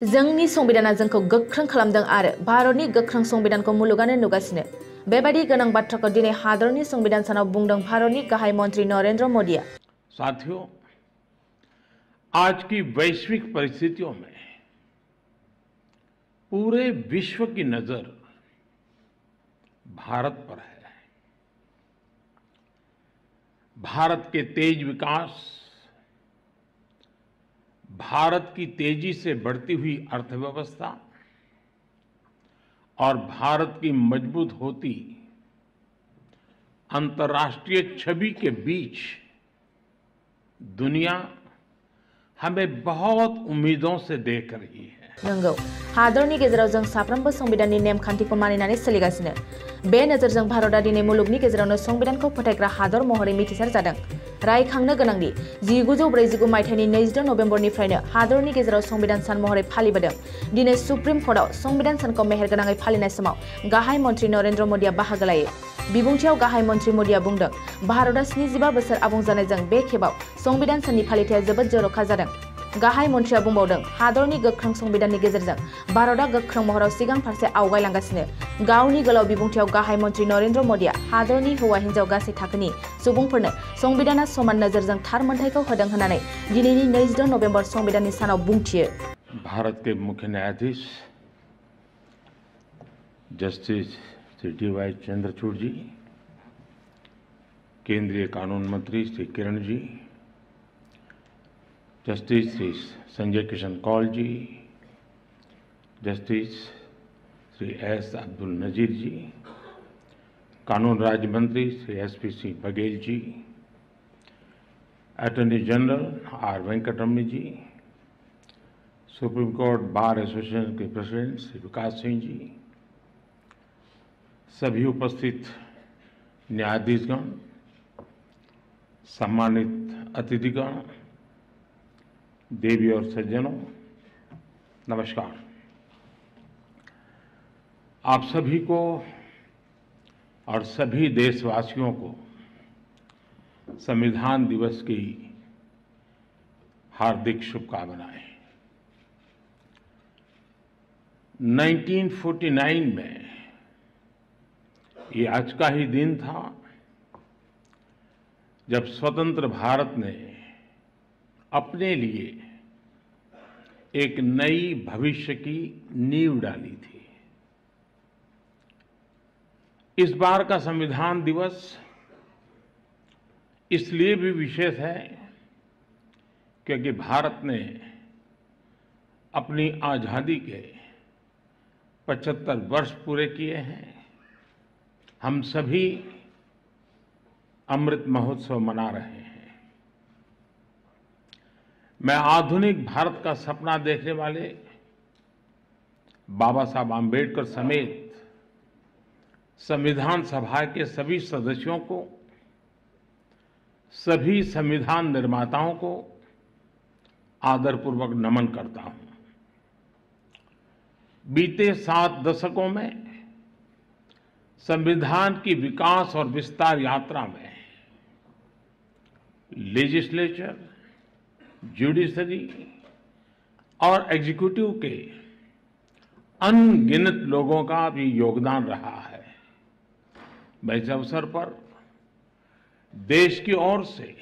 जोंनि संबिधाना जोंखौ गोख्रों खालामदों आरो भारतनि गोख्रों संबिधानखौ मुलुगानो नुगासिनो। बेबादि गोनां बाथ्राखौ दिनै हादरनि संबिधान सानाव बुंदों भारतनि गाहाय मंत्री नरेंद्र मोदीआ। साथियों, आज की वैश्विक परिस्थितियों में पूरे विश्व की नजर भारत पर है। भारत के तेज विकास, भारत की तेजी से बढ़ती हुई अर्थव्यवस्था और भारत की मजबूत होती अंतर्राष्ट्रीय छवि के बीच दुनिया हमें बहुत उम्मीदों से देख रही है। नंगौ, हादरनि गेजेराव जों साफ्रोमबो संबिधाननि नेमखान्थिखौ मानिनानै सोलिगासिनो। बे नोजोरजों भारतआ दिनै मुलुगनि गेजेरावनो संबिधानखौ फोथायग्रा हादर महरै मिथिसार जादों। रायखांनो गोनांदि 1949 मायथाइनि 22 नबेम्बरनिफ्रायनो हादरनि गेजेराव संबिधान सान महरै फालिबोदों। दिनै सुप्रिम कोर्टआव संबिधान सानखौ मेहेरगोनाङै फालिनाय समाव गाहाय मंत्री नरेंद्र मोदीआ बाहागो लायो। बिबुंथियाव गाहाय मंत्री मोदीआ बुंदों, भारतआ 75 बोसोर आबुं जानायजों बे खेबाव संबिधान साननि फालिथाया जोबोद जर'खा जादों। गाहाय मंत्रिया बुंबावदों, हादरनि गोख्रों संबिधाननि गेजेरजों भारतआ गोख्रों महराव सिगां फारसे आवगायलांगासिनो। गावनि गोलाव बिबुंथियाव गाहाय मंत्री नरेंद्र मोदीआ हादरनि हौवा हिन्जाव गासै थाखोनि सुबुंफोरनो संबिधाना समान नोजोरजों थार मोनथायखौ होदों होननानै दिनैनि 22 नबेम्बर संबिधाननि सानाव बुंथियो। भारत के मुख्य न्यायाधीश जस्टिस श्री डी.वाई. चंद्रचूड़ जी, केंद्रीय कानून मंत्री श्री किरण जी, जस्टिस श्री संजय किशन कौल जी, जस्टिस श्री एस. अब्दुल नजीर जी, कानून राज्य मंत्री Shri SP. Singh Baghel ji, attorney general R. Venkataraman जी, सुप्रीम कोर्ट बार एसोसिएशन के प्रेसिडेंट श्री विकास सिंह जी, सभी उपस्थित न्यायाधीशगण, सम्मानित अतिथिगण, देवी और सज्जनों, नमस्कार। आप सभी को और सभी देशवासियों को संविधान दिवस की हार्दिक शुभकामनाएं। 1949 में ये आज का ही दिन था जब स्वतंत्र भारत ने अपने लिए एक नई भविष्य की नींव डाली थी। इस बार का संविधान दिवस इसलिए भी विशेष है क्योंकि भारत ने अपनी आजादी के 75 वर्ष पूरे किए हैं। हम सभी अमृत महोत्सव मना रहे हैं। मैं आधुनिक भारत का सपना देखने वाले बाबा साहब आम्बेडकर समेत संविधान सभा के सभी सदस्यों को, सभी संविधान निर्माताओं को आदरपूर्वक नमन करता हूं। बीते 7 दशकों में संविधान की विकास और विस्तार यात्रा में लेजिस्लेचर, जुडिशरी और एग्जीक्यूटिव के अनगिनत लोगों का भी योगदान रहा है। मैं इस अवसर पर देश की ओर से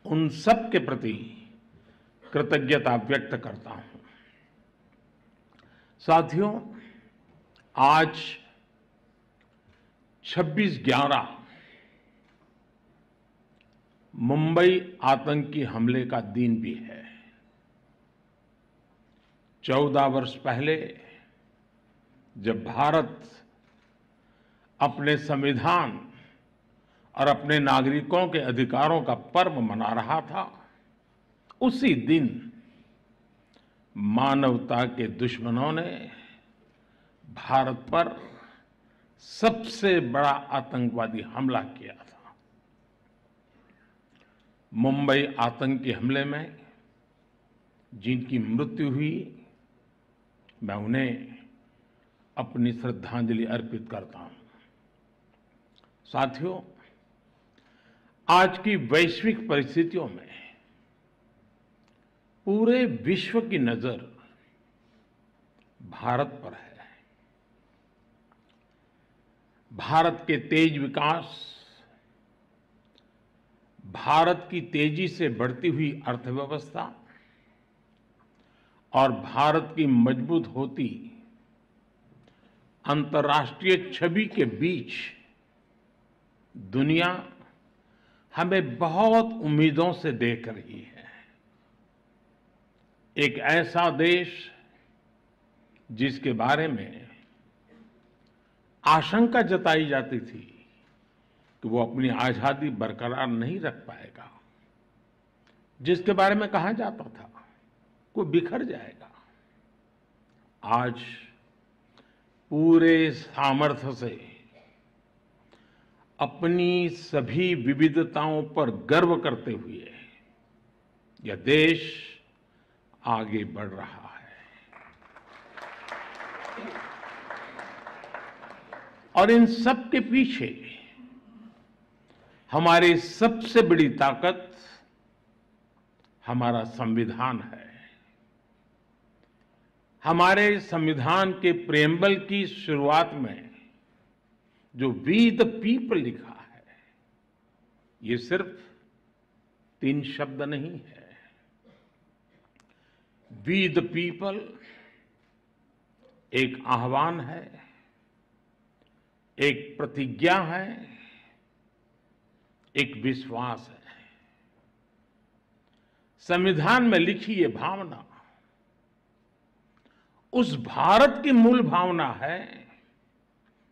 उन सब के प्रति कृतज्ञता व्यक्त करता हूं। साथियों, आज 26/11 मुंबई आतंकी हमले का दिन भी है। 14 वर्ष पहले जब भारत अपने संविधान और अपने नागरिकों के अधिकारों का पर्व मना रहा था, उसी दिन मानवता के दुश्मनों ने भारत पर सबसे बड़ा आतंकवादी हमला किया था। मुंबई आतंकी हमले में जिनकी मृत्यु हुई, मैं उन्हें अपनी श्रद्धांजलि अर्पित करता हूं। साथियों, आज की वैश्विक परिस्थितियों में पूरे विश्व की नजर भारत पर है। भारत के तेज विकास, भारत की तेजी से बढ़ती हुई अर्थव्यवस्था और भारत की मजबूत होती अंतर्राष्ट्रीय छवि के बीच दुनिया हमें बहुत उम्मीदों से देख रही है। एक ऐसा देश जिसके बारे में आशंका जताई जाती थी कि वो अपनी आजादी बरकरार नहीं रख पाएगा, जिसके बारे में कहा जाता था वो बिखर जाएगा, आज पूरे सामर्थ्य से अपनी सभी विविधताओं पर गर्व करते हुए यह देश आगे बढ़ रहा है। और इन सब के पीछे हमारी सबसे बड़ी ताकत हमारा संविधान है। हमारे संविधान के प्रेम्बल की शुरुआत में जो वी द पीपल लिखा है, ये सिर्फ 3 शब्द नहीं है। वी द पीपल एक आह्वान है, एक प्रतिज्ञा है, एक विश्वास है। संविधान में लिखी ये भावना उस भारत की मूल भावना है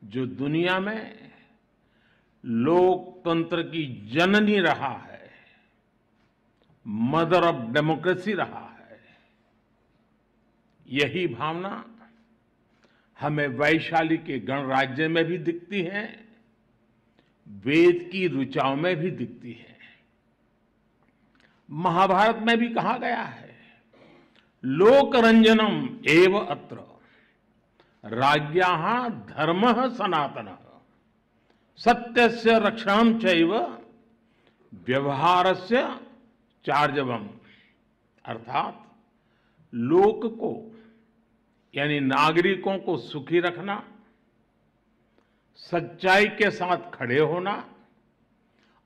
जो दुनिया में लोकतंत्र की जननी रहा है, मदर ऑफ डेमोक्रेसी रहा है। यही भावना हमें वैशाली के गणराज्य में भी दिखती है, वेद की ऋचाओं में भी दिखती है। महाभारत में भी कहा गया है, लोकरंजनम एव अत्र राज्ञाः धर्मः सनातनः सत्यस्य रक्षणं चैव व्यवहारस्य चार्जवम्। अर्थात लोक को यानी नागरिकों को सुखी रखना, सच्चाई के साथ खड़े होना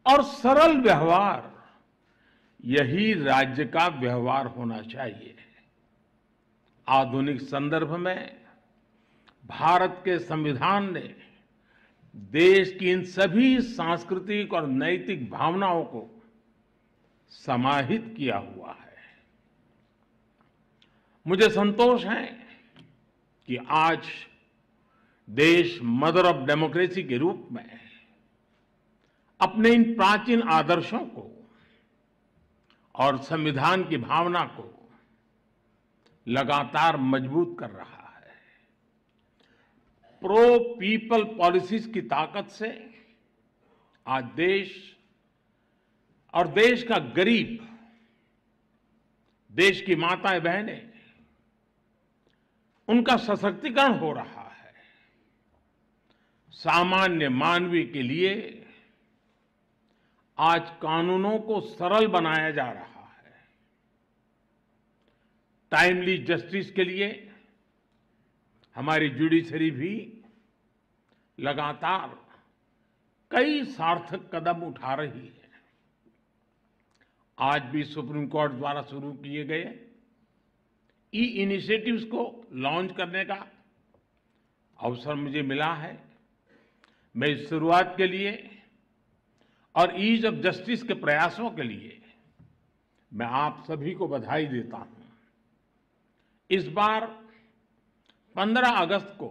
और सरल व्यवहार, यही राज्य का व्यवहार होना चाहिए। आधुनिक संदर्भ में भारत के संविधान ने देश की इन सभी सांस्कृतिक और नैतिक भावनाओं को समाहित किया हुआ है। मुझे संतोष है कि आज देश मदर ऑफ डेमोक्रेसी के रूप में अपने इन प्राचीन आदर्शों को और संविधान की भावना को लगातार मजबूत कर रहा है। प्रो पीपल पॉलिसीज की ताकत से आज देश और देश का गरीब, देश की माताएं बहनें, उनका सशक्तिकरण हो रहा है। सामान्य मानवीय के लिए आज कानूनों को सरल बनाया जा रहा है। टाइमली जस्टिस के लिए हमारी जुडिशरी भी लगातार कई सार्थक कदम उठा रही है। आज भी सुप्रीम कोर्ट द्वारा शुरू किए गए ई इनिशिएटिव्स को लॉन्च करने का अवसर मुझे मिला है। मैं इस शुरुआत के लिए और ईज ऑफ जस्टिस के प्रयासों के लिए मैं आप सभी को बधाई देता हूं। इस बार 15 अगस्त को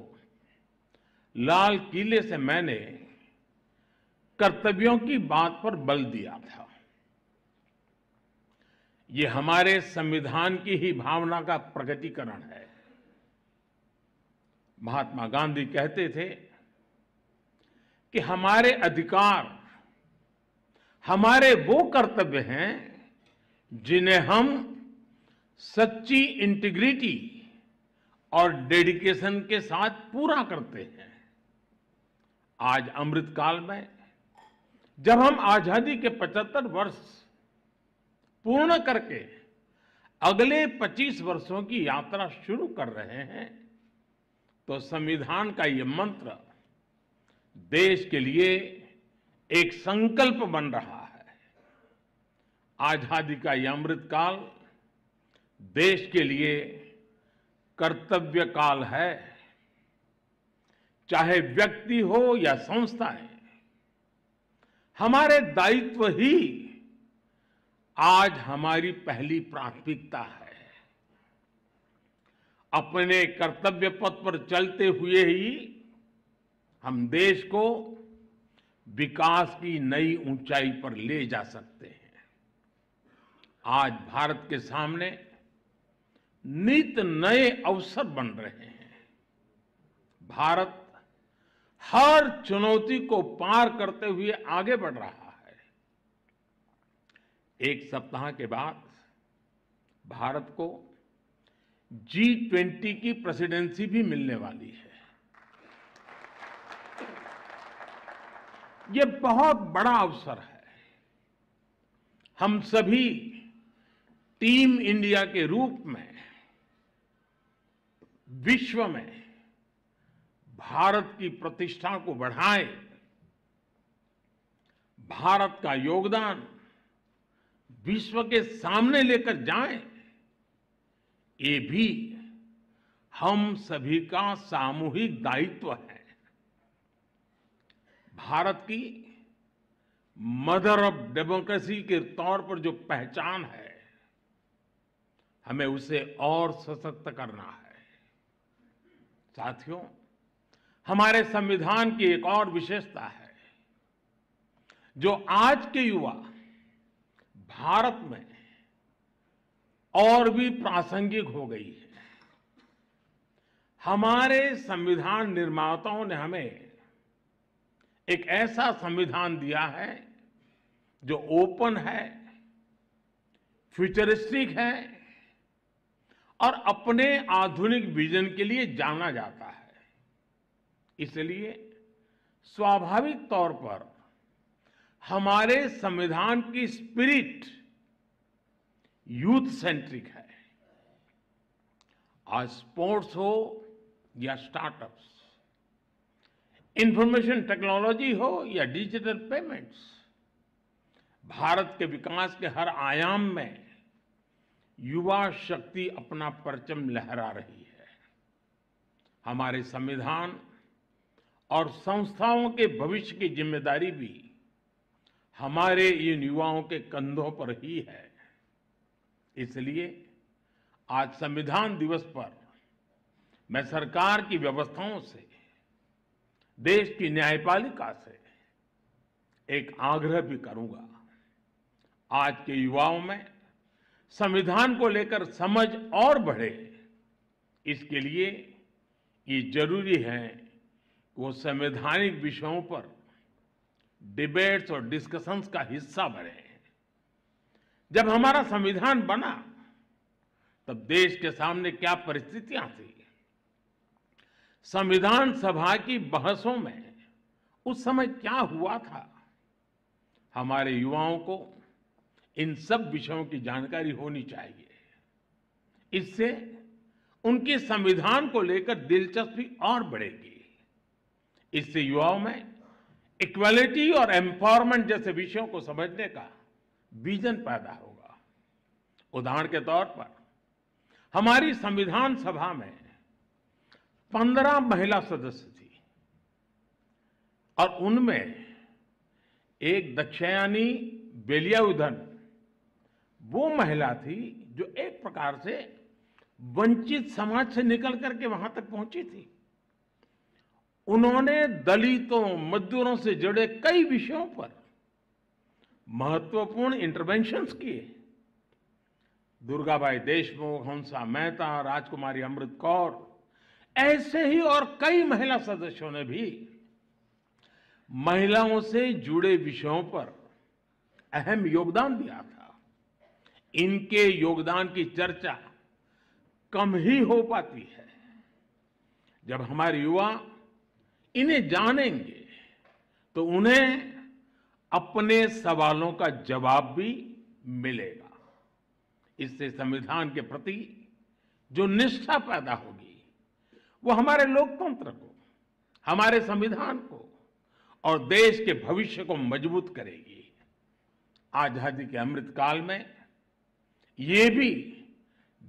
लाल किले से मैंने कर्तव्यों की बात पर बल दिया था। ये हमारे संविधान की ही भावना का प्रकटीकरण है। महात्मा गांधी कहते थे कि हमारे अधिकार हमारे वो कर्तव्य हैं जिन्हें हम सच्ची इंटीग्रिटी और डेडिकेशन के साथ पूरा करते हैं। आज अमृतकाल में जब हम आजादी के 75 वर्ष पूर्ण करके अगले 25 वर्षों की यात्रा शुरू कर रहे हैं, तो संविधान का ये मंत्र देश के लिए एक संकल्प बन रहा है। आजादी का यह अमृत काल देश के लिए कर्तव्य काल है। चाहे व्यक्ति हो या संस्थाएं, हमारे दायित्व ही आज हमारी पहली प्राथमिकता है। अपने कर्तव्य पथ पर चलते हुए ही हम देश को विकास की नई ऊंचाई पर ले जा सकते हैं। आज भारत के सामने नित नए अवसर बन रहे हैं। भारत हर चुनौती को पार करते हुए आगे बढ़ रहा है। एक सप्ताह के बाद भारत को G20 की प्रेसिडेंसी भी मिलने वाली है। ये बहुत बड़ा अवसर है। हम सभी टीम इंडिया के रूप में विश्व में भारत की प्रतिष्ठा को बढ़ाएं, भारत का योगदान विश्व के सामने लेकर जाएं, ये भी हम सभी का सामूहिक दायित्व है। भारत की मदर ऑफ डेमोक्रेसी के तौर पर जो पहचान है, हमें उसे और सशक्त करना है। साथियों, हमारे संविधान की एक और विशेषता है जो आज के युवा भारत में और भी प्रासंगिक हो गई है। हमारे संविधान निर्माताओं ने हमें एक ऐसा संविधान दिया है जो ओपन है, फ्यूचरिस्टिक है और अपने आधुनिक विजन के लिए जाना जाता है। इसलिए स्वाभाविक तौर पर हमारे संविधान की स्पिरिट यूथ सेंट्रिक है। आज स्पोर्ट्स हो या स्टार्टअप्स, इंफॉर्मेशन टेक्नोलॉजी हो या डिजिटल पेमेंट्स, भारत के विकास के हर आयाम में युवा शक्ति अपना परचम लहरा रही है। हमारे संविधान और संस्थाओं के भविष्य की जिम्मेदारी भी हमारे इन युवाओं के कंधों पर ही है। इसलिए आज संविधान दिवस पर मैं सरकार की व्यवस्थाओं से, देश की न्यायपालिका से एक आग्रह भी करूंगा। आज के युवाओं में संविधान को लेकर समझ और बढ़े, इसके लिए ये जरूरी है कि वो संवैधानिक विषयों पर डिबेट्स और डिस्कशंस का हिस्सा बने। जब हमारा संविधान बना तब देश के सामने क्या परिस्थितियां थी, संविधान सभा की बहसों में उस समय क्या हुआ था, हमारे युवाओं को इन सब विषयों की जानकारी होनी चाहिए। इससे उनके संविधान को लेकर दिलचस्पी और बढ़ेगी। इससे युवाओं में इक्वालिटी और एम्पावरमेंट जैसे विषयों को समझने का विजन पैदा होगा। उदाहरण के तौर पर हमारी संविधान सभा में 15 महिला सदस्य थी और उनमें एक दक्षयानी बेलियाउधन वो महिला थी जो एक प्रकार से वंचित समाज से निकल करके वहां तक पहुंची थी। उन्होंने दलितों, मजदूरों से जुड़े कई विषयों पर महत्वपूर्ण इंटरवेंशंस किए। दुर्गाबाई देशमुख, हंसा मेहता, राजकुमारी अमृत कौर, ऐसे ही और कई महिला सदस्यों ने भी महिलाओं से जुड़े विषयों पर अहम योगदान दिया था। इनके योगदान की चर्चा कम ही हो पाती है। जब हमारे युवा इन्हें जानेंगे तो उन्हें अपने सवालों का जवाब भी मिलेगा। इससे संविधान के प्रति जो निष्ठा पैदा होगी वो हमारे लोकतंत्र को, हमारे संविधान को और देश के भविष्य को मजबूत करेगी। आजादी के अमृत काल में ये भी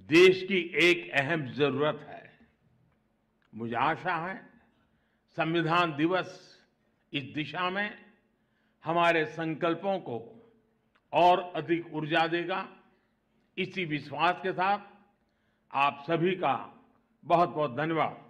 देश की एक अहम जरूरत है। मुझे आशा है संविधान दिवस इस दिशा में हमारे संकल्पों को और अधिक ऊर्जा देगा। इसी विश्वास के साथ आप सभी का बहुत बहुत धन्यवाद।